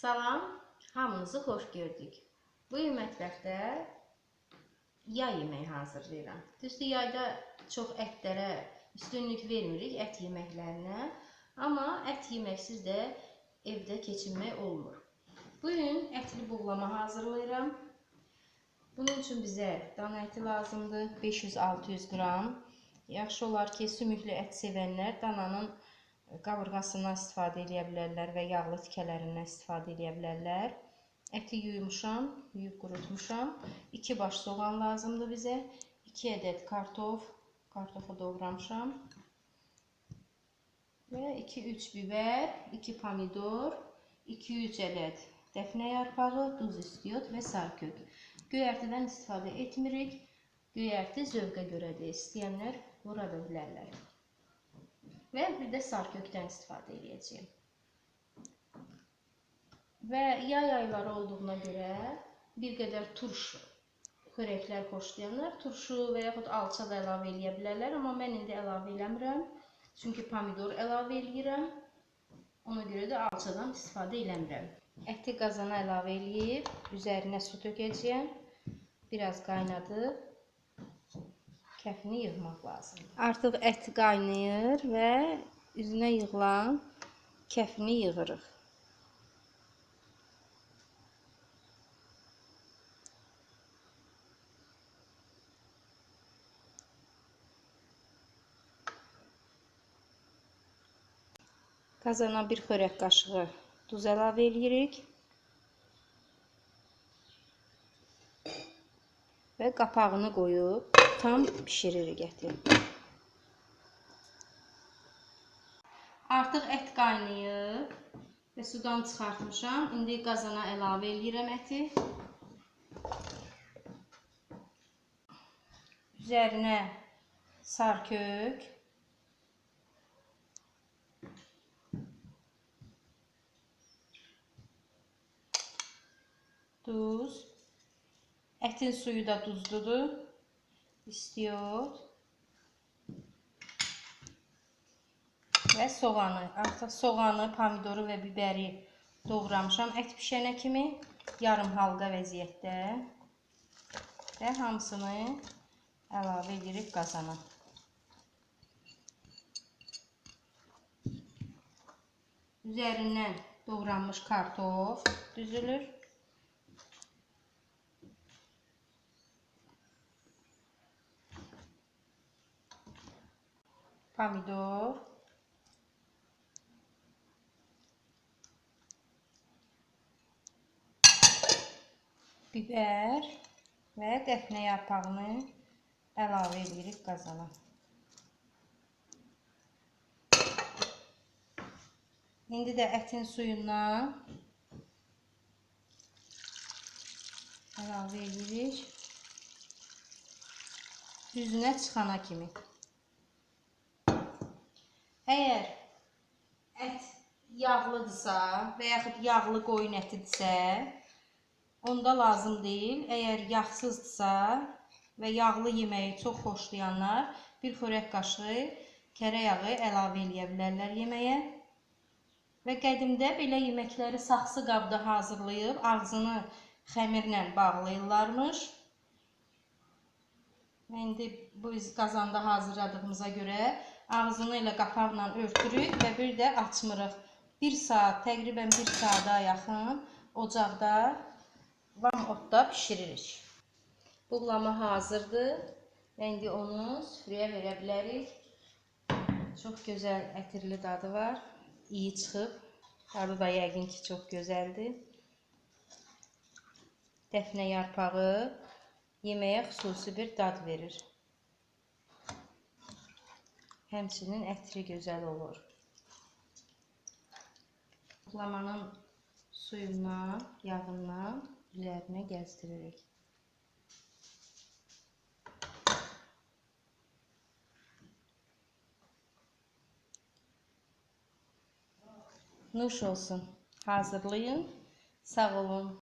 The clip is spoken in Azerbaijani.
Salam, hamınızı xoş gördük. Bu gün mətbəxdə yay yeməyi hazırlayıram. Düzdür, yayda çox ətlərə üstünlük vermirik, ət yeməklərinə. Amma ət yeməksiz də evdə keçinmək olmur. Bu gün ətli buğlama hazırlayıram. Bunun üçün bizə dana əti lazımdır, 500-600 qram. Yaxşı olar ki, sümüklü ət sevənlər dananın qaburğasından istifadə edə bilərlər və yağlı tikələrindən istifadə edə bilərlər. Əti yuyumuşam, yuyub qurutmuşam. 2 baş soğan lazımdır bizə. 2 ədəd kartofu doğramışam. Və 2-3 biber, 2 pomidor, 2-3 ədəd dəfnə yarpağı, duz istiot və sarkök. Göyərtidən istifadə etmirik. Göyərti zövqə görədir. İstəyənlər vura da bilərlər. Və bir də sarkökdən istifadə edəcəyim. Və yay ayları olduğuna görə bir qədər turşu, xörəklər xoşlayanlar turşu və yaxud alça da əlavə edə bilərlər. Amma mən indi əlavə eləmirəm. Çünki pomidor əlavə edirəm. Ona görə də alçadan istifadə eləmirəm. Əti qazana əlavə eləyib, üzərinə su tökəcəyəm. Biraz qaynadı. Kəfini yığmaq lazımdır. Artıq ət qaynayır və üzünə yığılan kəfini yığırıq. Qazana bir xörək qaşığı duz əlavə edirik. Və qapağını qoyub tam bişiririk əti. Artıq ət qaynayıb və sudan çıxartmışam. İndi qazana əlavə edirəm əti. Üzərinə sarkök, duz. Ətin suyu da duzludur. İstiot. Və soğanı. Artıq soğanı, pomidoru və biberi doğramışam ət pişənə kimi. Yarım halqa vəziyyətdə. Və hamısını əlavə edirik qazana. Üzərindən doğranmış kartof düzülür. Pomidor, biber və dəfnə yarpağını əlavə edirik qazana. İndi də ətin suyundan əlavə edirik. Üzünə çıxana kimi. Əgər ət yağlıdırsa və yaxud yağlı qoyun ətidirsə, onda lazım deyil. Əgər yağsızdırsa və yağlı yeməyi çox xoşlayanlar bir xörək qaşığı kərə yağı əlavə edə bilərlər yeməyə. Və qədimdə belə yeməkləri saxsı qabda hazırlayıb ağzını xəmirlə bağlayırlarmış. İndi biz qazanda hazırladığımıza görə ağzını ilə qapaqla örtürük və bir də açmırıq. 1 saat, təqribən 1 saata yaxın ocaqda vam otda bişiririk. Buğlama hazırdır. İndi onu süfrəyə verə bilərik. Çox gözəl ətirli dadı var. İyi çıxıb. Dadı da yəqin ki, çox gözəldir. Dəfnə yarpağı yeməyə xüsusi bir dad verir. Həmçinin ətri gözəl olur. Buğlamanın suyundan, yağından üzərinə gəzdiririk. Nuş olsun. Hazırlayın. Sağ olun.